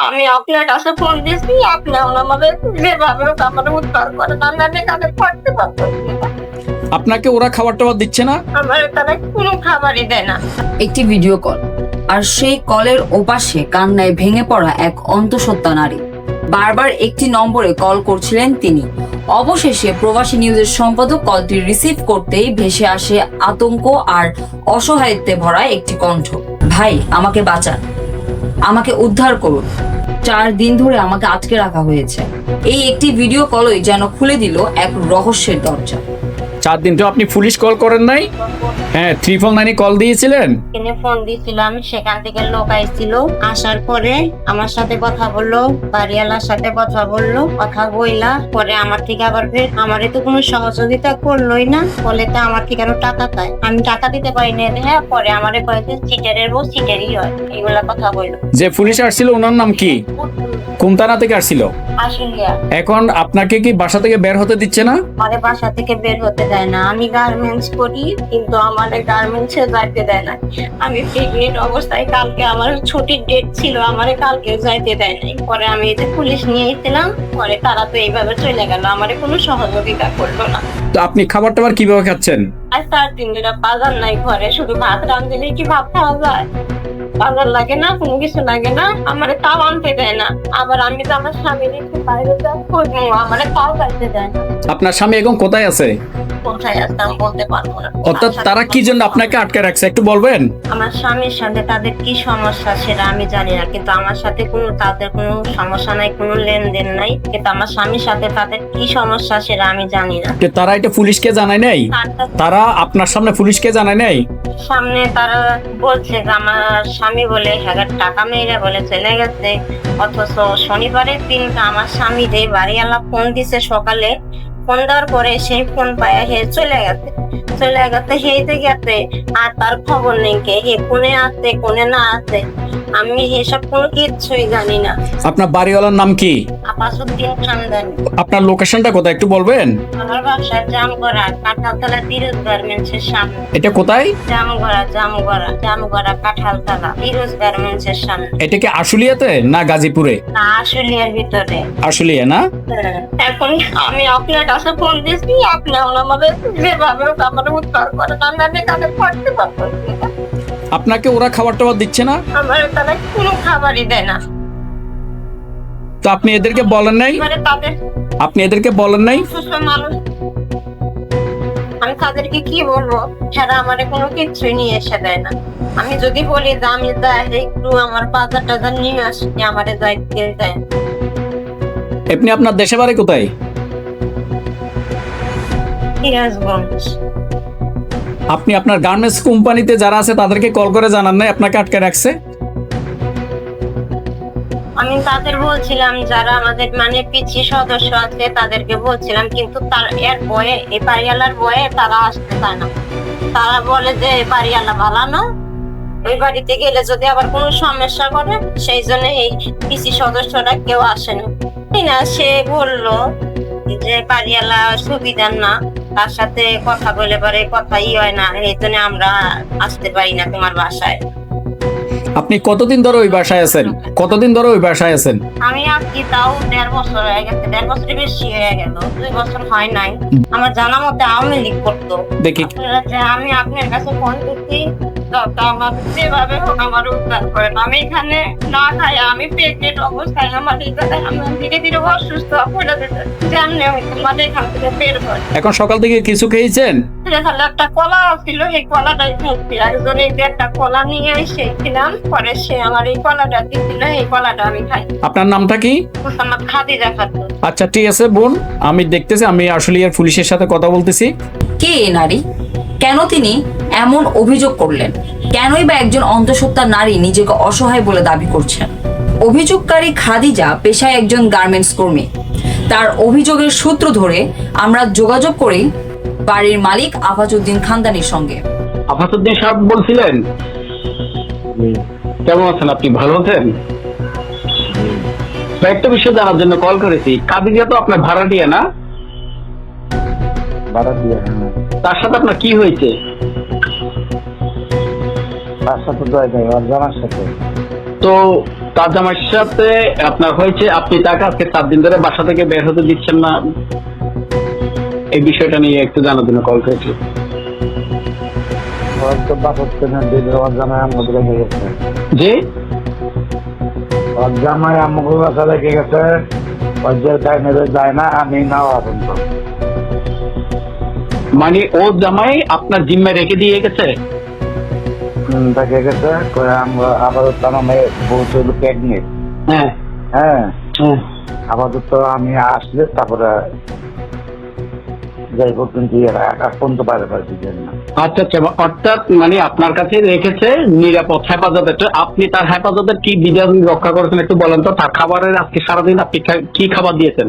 আমি আপনার কাছে ফোন দিয়েছি, আপনি আমাদের যেভাবে হোক আমার উদ্ধার করেন, আমি এখানে থাকতে পারবো না। আপনাকে ওরা খাবার টাবার দিচ্ছে না? আমার তারা কোনো খাবারই দেয় না। একটি ভিডিও কল, আর সেই কলের ওপাশে কান্নায় ভেঙে পড়া এক অন্তঃসত্ত্বা নারী। বারবার একটি নম্বরে কল করছিলেন তিনি। অবশেষে প্রবাসী নিউজের সম্পাদক কলটি রিসিভ করতেই ভেসে আসে আতঙ্ক আর অসহায়ত্বে ভরা একটি কণ্ঠ। ভাই, আমাকে বাঁচান, আমাকে উদ্ধার করুন, 4 দিন ধরে আমাকে আটকে রাখা হয়েছে। এই একটি ভিডিও কলই যেন খুলে দিল এক রহস্যের দরজা। 4 দিন তো আপনি পুলিশ কল করেন নাই? হ্যাঁ, 399 কল দিয়েছিলেন? কিনে ফোন দিয়েছিলাম, সেখান থেকে লোক আইছিল। আসার পরে আমার সাথে কথা বললো, বাড়িওয়ালার সাথে কথা বললো, কথা বইলা পরে আমার থেকে আবার ফের আমারে তো কোনো সহযোগিতা করলোই না। বলে তো আমার থেকে আরো টাকা চায়, আমি টাকা দিতে পারি না। হ্যাঁ, পরে আমারে কয়েছে চিটারের বউ চিটারই হয়, এইগুলা কথা বললো। যে পুলিশ আসছিল ওনার নাম কি? কোন থানা থেকে আসছিল? আসলে এখন আপনাকে কি বাসা থেকে বের হতে দিচ্ছে না? আমারে বাসা থেকে বের হতে দেয় না। আমি গার্মেন্টস করি, কিন্তু আমারে গার্মেন্টস এ যাইতে দেয় না। আমি প্রেগনেন্ট অবস্থায়, কালকে আমার ছুটির ডেট ছিল, আমারে কালকেও যাইতে দেয় নাই। পরে আমি এই যে পুলিশ নিয়ে এসেছিলাম, পরে তারা তো এইভাবে চলে গেল, আমারে কোনো সহযোগিতা করলো না। তো আপনি খাবার টাবার কিভাবে খাচ্ছেন? আর 4 দিন ধরে বাজার নাই ঘরে, শুধু ভাত রাঁধলে কি ভাত খাওয়া যায়? বাজার লাগে না, কোনো কিছু লাগে না, আমারে তাও আনতে দেয় না। আবার আমি তো আমার স্বামী একটু বাইরে যাবো, আমারে তাও যাইতে দেয় না। আপনার স্বামী এখন কোথায় আছে? কোথায় আছে আমি বলতে পারবো না। অর্থাৎ তারা কি জন্য আপনাকে আটকে রাখছে একটু বলবেন? আমার স্বামীর সাথে তাদের কি সমস্যা সেটা আমি জানি না, কিন্তু আমার সাথে তাদের কোনো সমস্যা নাই, কোনো লেনদেন নাই। কিন্তু আমার স্বামীর সাথে তাদের কি সমস্যা সেটা আমি জানি না। তো তারা এটা পুলিশকে জানায় নাই? তারা আপনার সামনে পুলিশকে জানায় নাই? সামনে তারা বলছে যে আমার স্বামী বলে 1000 টাকা মেয়েরা বলে চলে গেছে, অথচ শনিবারের দিন আমার স্বামী যে বাড়িওয়ালা ফোন দিছে সকালে, ফোন দেওয়ার পরে সেই ফোন পায় হে চলে গেছে হেঁটে গেছে, আর তার খবর নেই কে হে কোনে আছে কোনে না আছে। আমি এসব কোনো কিছুই জানি না। আপনার বাড়িওয়ালার নাম কি? আপাসুদ্দিন খানদানি। আপনার লোকেশনটা কোথায় একটু বলবেন? আমার বাসা জামগড়া, কাঁঠালতলা ফিরোজ গার্মেন্টস এর সামনে। এটা কোথায়? জামগড়া কাঁঠালতলা ফিরোজ গার্মেন্টস এর সামনে। এটা কি আশুলিয়াতে না গাজীপুরে? না, আশুলিয়ার ভিতরে। আশুলিয়া না? এখন আমি আপনার কাছে ফোন দিয়েছি, আপনি আমাদের যেভাবে হোক আমার উদ্ধার করেন, আমি এখানে থাকতে পারবো না। আপনাকে ওরা খাবার টাবার দিচ্ছে না? আমার তারা কোনো খাবারই দেয় না। তো আপনি এদেরকে বলেন নাই? মানে তাদের আপনি এদেরকে বলেন নাই? সুস্থ মানুষ, আমি তাদেরকে কি বলবো? সারা আমারে কোনো কিছুই নিয়ে এসে দেয় না। আমি যদি বলি যে আমি যাই একটু আমার বাজার টাজার নিয়ে আসি, আমারে যাইতে দেয় না। আপনি আপনার দেশে বাড়ি কোথায়? সিরাজগঞ্জ। আপনি আপনার গার্মেন্টস কোম্পানিতে যারা আছে তাদেরকে কল করে জানান নাই আপনাকে আটকে রাখছে? আমি তাদের বলছিলাম, যারা আমাদের মানে পিছি সদস্য আছে তাদেরকে বলছিলাম, কিন্তু তার এর বয়ে, এই বাড়িওয়ালার বয়ে তারা আসতে চায় না। তারা বলে যে বাড়িওয়ালা ভালো না, ওই বাড়িতে গেলে যদি আবার কোনো সমস্যা করে, সেই জন্য এই পিছি সদস্যরা কেউ আসে না। সে বললো যে বাড়িওয়ালা সুবিধার না, তার সাথে কথা বলে পরে কথাই হয় না, এই জন্য আমরা আসতে পারি না তোমার বাসায়। আপনি কতদিন ধরে ওই বাসায় আছেন? আমি আজকে তাও 1.5 বছর হয়ে গেছে, 1.5 বছরের বেশি হয়ে গেল, 2 বছর হয় নাই। আমার জানা মতে আওয়ামী লীগ করতো। দেখি আমি আপনার কাছে ফোন করছি, আমার যেভাবে হোক আমার উদ্ধার করেন। আমি এখানে না খাই, আমি প্রেগনেন্ট অবস্থায়, আমার আমি ধীরে ধীরে অসুস্থ হয়ে যেতে জানলে তোমাদের এখান থেকে বের করে। এখন সকাল থেকে কিছু খেয়েছেন? তাহলে একটা কলা ছিল, এই কলাটাই খাইছি। একজন এই যে একটা কলা নিয়ে এসেছিলাম, পরে সে আমার এই কলাটা দিচ্ছিল, এই কলাটা আমি খাই। আপনার নামটা কি? আমার খাদিজা খাতুন। আচ্ছা ঠিক আছে বোন, আমি দেখতেছি, আমি আশুলিয়ার পুলিশের সাথে কথা বলতেছি। কে এ নারী? কেন তিনি এমন অভিযোগ করলেন? কেনই বা একজন অন্তঃসত্ত্বা নারী নিজেকে অসহায় বলে দাবি করছেন? অভিযোগকারী খাদিজা পেশায় একজন গার্মেন্টস কর্মী। তার অভিযোগের সূত্র ধরে আমরা যোগাযোগ করি বাড়ির মালিক আফাজউদ্দিন খানদানির সঙ্গে। আফাজউদ্দিন সাহেব বলছিলেন? কেমন আছেন আপনি? ভালো আছেন? একটা বিষয় জানার জন্য কল করেছি। খাদিজা তো আপনার ভাড়াটিয়া না? ভাড়াটিয়া, তার সাথে আপনার কি হয়েছে? তার সাথে তো ওর জামার সাথে। তো তার জামাইয়ের সাথে আপনার হয়েছে, আপনি তাকে আজকে 4 দিন ধরে বাসা থেকে বের হতে দিচ্ছেন না, এই বিষয়টা নিয়ে একটু জানার জন্য কল করেছি। জি, জামাই আমাকে বাসা রেখে গেছে, যায় না, আমি নাও পর্যন্ত। মানে ও জামাই আপনার জিম্মায় রেখে দিয়ে গেছে? রেখে গেছে, আমরা আপাতত আমার বউ ছিল প্রেগনেন্ট। হ্যাঁ হ্যাঁ, হ্যাঁ। আপাতত আমি আসলে তারপরে যাই হোক, কিন্তু আজ পর্যন্ত বাইরে পারছি না। আচ্ছা আচ্ছা, অর্থাৎ মানে আপনার কাছে রেখেছে নিরাপদ হেফাজতে। আপনি তার হেফাজতের কি বিধান রক্ষা করেছেন একটু বলেন তো? তার খাবারের আজকে সারাদিন আপনি কি খাবার দিয়েছেন?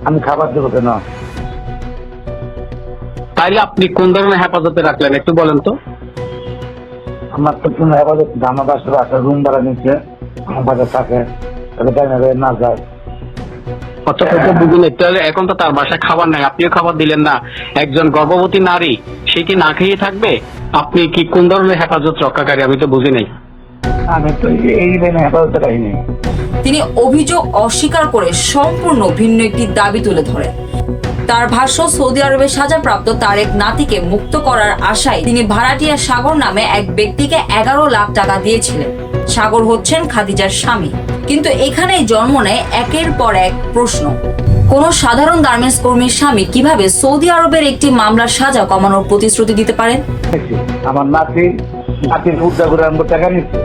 আমি খাবার দেবো কেন? তাইলে আপনি কোন ধরনের হেফাজতে রাখলেন একটু বলেন তো? আমার তো কোনো হেফাজত, আমার বাসা রুম ভাড়া নিচ্ছে, আমার বাসা থাকে, তাহলে বাইরে না যায়। অর্থাৎ বুঝুন, তাহলে এখন তো তার বাসায় খাবার নাই, আপনিও খাবার দিলেন না। একজন গর্ভবতী নারী, সে কি না খেয়ে থাকবে? আপনি কি কোন ধরনের হেফাজত রক্ষাকারী আমি তো বুঝি নাই। আমি তো এই লাইনে হেফাজতে রাখিনি। তিনি অভিযোগ অস্বীকার করে সম্পূর্ণ ভিন্ন একটি দাবি তুলে ধরেন। তার ভাষ্য, সৌদি আরবে সাজাপ্রাপ্ত তার এক নাতিকে মুক্ত করার আশায় তিনি ভাড়াটিয়া সাগর নামে এক ব্যক্তিকে 11 লাখ টাকা দিয়েছিলেন। সাগর হচ্ছেন খাদিজার স্বামী। কিন্তু এখানেই জন্ম নেয় একের পর এক প্রশ্ন। কোন সাধারণ গার্মেন্টস কর্মীর স্বামী কিভাবে সৌদি আরবের একটি মামলার সাজা কমানোর প্রতিশ্রুতি দিতে পারেন? আমার নাতির উদ্যোগ করে আমাকে টাকা নিচ্ছে।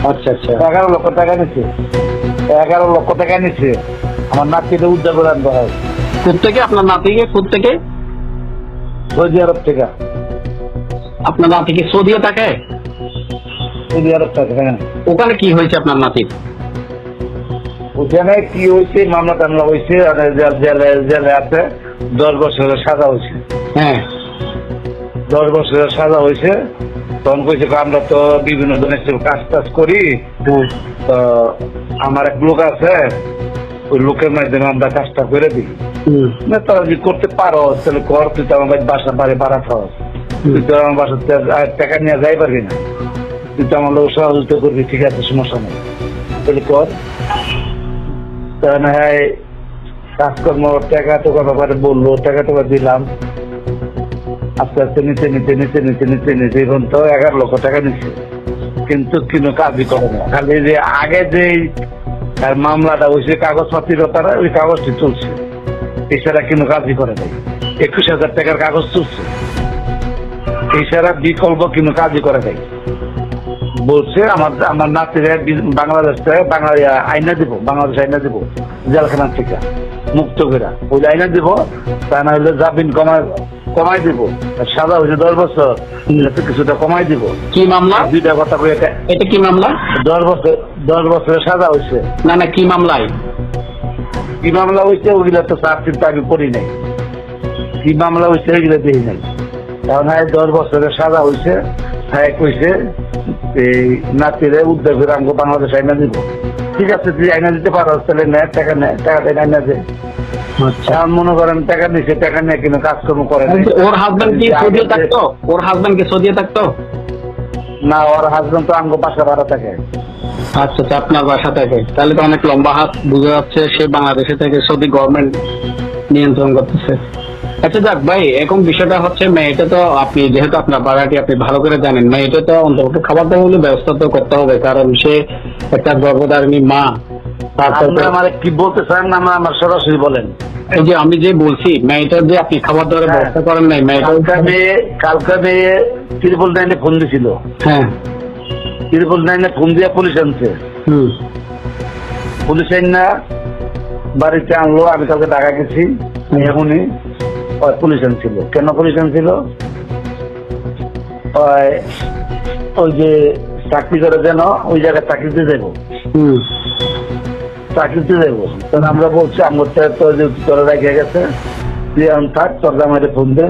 আচ্ছা আচ্ছা, 11 লক্ষ টাকা নিচ্ছে, 11 লক্ষ টাকা নিচ্ছে আমার নাতির উদ্যোগ করে আনতে হয়। কোথেকে আপনার নাতিকে? কোথেকে? সৌদি আরব থেকে। আপনার নাতি কি সৌদিও থাকে? সৌদি আরব থেকে, হ্যাঁ। ওখানে কি হয়েছে আপনার নাতির? ওখানে কি হয়েছে, মামলা টামলা হয়েছে, জেলে আছে, 10 বছরের সাজা হয়েছে। হ্যাঁ, 10 বছরের সাজা হয়েছে। তখন কইছে আমরা তো বিভিন্ন ধরনের কাজ টাজ করি, তো আমার এক লোক আছে, ওই লোকের মাধ্যমে আমরা কাজটা করে দিই। না, তোরা যদি করতে পারো তাহলে কর, তুই তো আমার বাসা বাড়ি ভাড়া খাওয়া, তুই তো আমার বাসার টাকা নিয়ে যাই পারবি না, তুই তো আমার লোক সহযোগিতা করবি, ঠিক আছে, সমস্যা নেই, তাহলে কর। হ্যাঁ, কাজকর্ম টাকা টোকা ব্যাপারে বললো, টাকা টোকা দিলাম। আস্তে আস্তে নিচে নিচে নিচে নিচে নিচে নিচে এখন তো 11 লক্ষ টাকা নিচ্ছে, কিন্তু কোনো কাজই করে না। খালি যে আগে যে তার মামলাটা হয়েছে কাগজপত্র, তারা ওই কাগজটি চলছে, এছাড়া কোনো কাজই করে নাই। 21,000 টাকার কাগজ চলছে, এছাড়া বিকল্প কোনো কাজই করে নাই। বলছে আমার নাতিরা বাংলাদেশ থেকে আইনা দিব, বাংলাদেশ আইনা দিব জেলখানার থেকে মুক্ত করে, ওই আইনা দিব, তা না হলে জামিন কমাই দিব, সাজা হয়েছে 10 বছর, কিছুটা কমাই দিব। কি মামলা? 2টা কথা বলে, এটা কি মামলা? 10 বছরের সাজা হয়েছে। না না, কি মামলায়? কি মামলা হয়েছে ওইগুলা তো চার চিন্তা আমি করি নাই, কি মামলা হয়েছে ওইগুলা দেখি নাই। কারণ 10 বছরের সাজা হয়েছে, হ্যাঁ কইছে এই নাতিরে উদ্যোগ করে আমাকে বাংলাদেশ আইনা দিব। ঠিক আছে, তুই আইনা দিতে পারো, তাহলে নেয় টাকা, নেয় টাকা দেয়, আইনা দে। মনে করেন টাকা নিচ্ছে, টাকা নিয়ে কিন্তু কাজকর্ম করে না। ওর হাজবেন্ড কি সৌদিয়ে থাকতো? ওর হাজবেন্ড কি সৌদিয়ে থাকতো? না, ওর হাজবেন্ড তো আমাকে বাসা ভাড়া থাকে। আচ্ছা আচ্ছা, আপনার বাসা থাকে, তাহলে তো অনেক লম্বা হাত, বোঝা যাচ্ছে সে বাংলাদেশে থেকে সৌদি গভর্নমেন্ট নিয়ন্ত্রণ করতেছে। আচ্ছা যাক ভাই, এখন বিষয়টা হচ্ছে মেয়েটা তো আপনি যেহেতু আপনার বাড়াটি আপনি ভালো করে জানেন, মেয়েটা তো অন্তত খাবার দাবার ব্যবস্থা তো করতে হবে, কারণ সে একটা গর্ভধারিণী মা। তারপর আমার কি বলতে চান না, আমার সরাসরি বলেন। এই যে আমি যে বলছি, মেয়েটার যে আপনি খাবার দাবারের ব্যবস্থা করেন নাই, মেয়েটা কালকে মেয়ে 999 ফোন দিছিল। হ্যাঁ, 999 ফোন দিয়ে পুলিশ আনছে। পুলিশ আইনা বাড়িতে আনলো, আমি কালকে ঢাকা গেছি, এখনই পুলিশ আনছিল। কেন পুলিশ আনছিল? ওই যে চাকরি করে যেন ওই জায়গায় চাকরিতে যাবো, চাকরিতে যাবো। তখন আমরা বলছি আমার তোরা রেখে গেছে, তুই এখন থাক, তোর জামাইরে ফোন দে,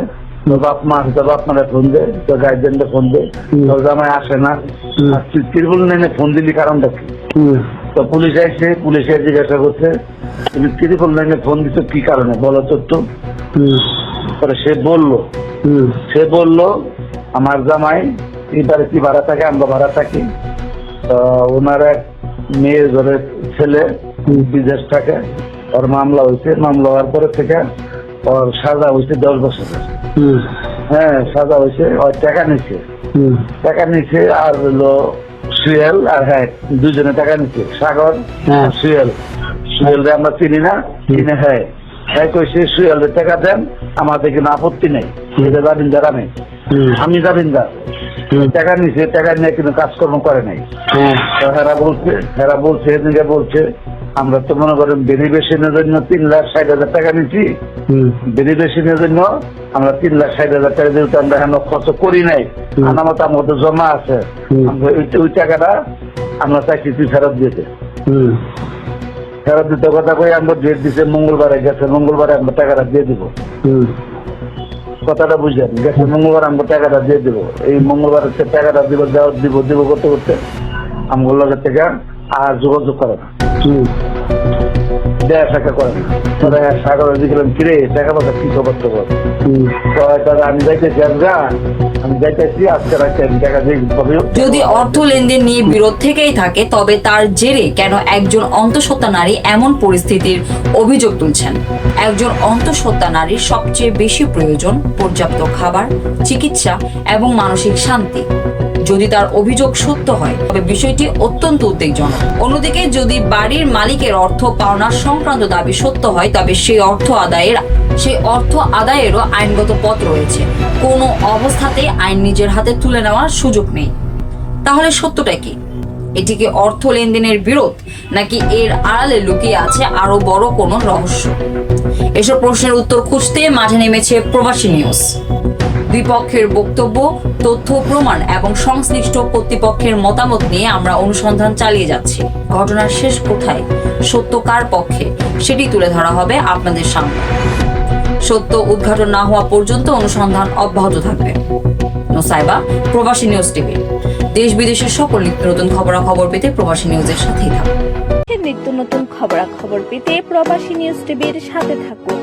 তোর বাপ মা আছে, তোর বাপ মারে ফোন দে, তোর গার্জেনরে ফোন দে, তোর জামাই আসে না, আর তুই 999 ফোন দিলি কারণটা কি? তো পুলিশ আইসে, পুলিশে জিজ্ঞাসা করছে তুমি 999 ফোন দিচ্ছ কি কারণে, বলো তো একটু। পরে সে বললো আমার জামাই এই বাড়িতে ভাড়া থাকে, আমরা ভাড়া থাকি, তো ওনার এক মেয়ে ধরে ছেলে বিদেশ থাকে, ওর মামলা হয়েছে, মামলা হওয়ার পরে থেকে ওর সাজা হয়েছে 10 বছরের। হ্যাঁ, সাজা হয়েছে, ওর টাকা নিচ্ছে, আর হলো সুয়েল আর হ্যাঁ দুজনে টাকা নিচ্ছে, সাগর আর সুয়েল। সুয়েলরে আমরা চিনি না, চিনে হ্যাঁ কইছে সুয়েলের টাকা দেন, আমাদের কিন্তু আপত্তি নেই, এটা জামিনদার আমি জামিনদার। টাকা নিচ্ছে, টাকা নিয়ে কিন্তু কাজকর্ম করে নাই। তো হেরা বলছে এদিকে বলছে আমরা তো মনে করেন বেনিফিশিয়ারির জন্য 3,60,000 টাকা নিচ্ছি, বেনিফিশিয়ারির জন্য আমরা 3,60,000 টাকা যেহেতু আমরা এখন খরচ করি নাই, আমার মতো জমা আছে, ওই টাকাটা আমরা চাইছি তুই ফেরত দিতে। ফেরত দিতে কথা কই আমরা ডেট দিছে, মঙ্গলবারে গেছে, মঙ্গলবারে আমরা টাকাটা দিয়ে দিব। কথাটা বুঝলেন, গেছে মঙ্গলবার আমরা টাকাটা দিয়ে দিব। এই মঙ্গলবার টাকাটা দিব করতে করতে আমগুলোর লগে থেকে আর যোগাযোগ করে না, দেয়া টাকা করে না। পরে সাগরে দেখলাম কিরে টাকা পয়সা কি খবর টবর, আমি যাইতেছি আমি যাইতেছি আজকে রাখতে আমি টাকা দিয়ে পাবো। যদি অর্থ লেনদেন নিয়ে বিরোধ থেকেই থাকে, তবে তার জেরে কেন একজন অন্তঃসত্ত্বা নারী এমন পরিস্থিতির অভিযোগ তুলছেন? একজন অন্তঃসত্ত্বা নারীর সবচেয়ে বেশি প্রয়োজন পর্যাপ্ত খাবার, চিকিৎসা এবং মানসিক শান্তি। যদি তার অভিযোগ সত্য হয় তবে বিষয়টি অত্যন্ত উদ্বেগজনক। অন্যদিকে যদি বাড়ির মালিকের অর্থ পাওনা সংক্রান্ত দাবি সত্য হয়, তবে সেই অর্থ আদায়েরও আইনগত পথ রয়েছে। কোনো অবস্থাতেই আইন নিজের হাতে তুলে নেওয়ার সুযোগ নেই। তাহলে সত্যটা কি? এটি কি অর্থ লেনদেনের বিরোধ, নাকি এর আড়ালে লুকিয়ে আছে আরো বড় কোনো রহস্য? এসব প্রশ্নের উত্তর খুঁজতে মাঠে নেমেছে প্রবাসী নিউজ। দুই পক্ষের বক্তব্য, তথ্য প্রমাণ এবং সংশ্লিষ্ট কর্তৃপক্ষের মতামত নিয়ে আমরা অনুসন্ধান চালিয়ে যাচ্ছি। ঘটনার শেষ কোথায়, সত্য কার পক্ষে, সেটি তুলে ধরা হবে আপনাদের সামনে। সত্য উদ্ঘাটন না হওয়া পর্যন্ত অনুসন্ধান অব্যাহত থাকবে। নোসাইবা, প্রবাসী নিউজ টিভি। দেশ বিদেশের সকল নিত্য নতুন খবরাখবর পেতে প্রবাসী নিউজের সাথেই থাকুন। নিত্য নতুন খবরাখবর পেতে প্রবাসী নিউজ টিভির সাথে থাকুন।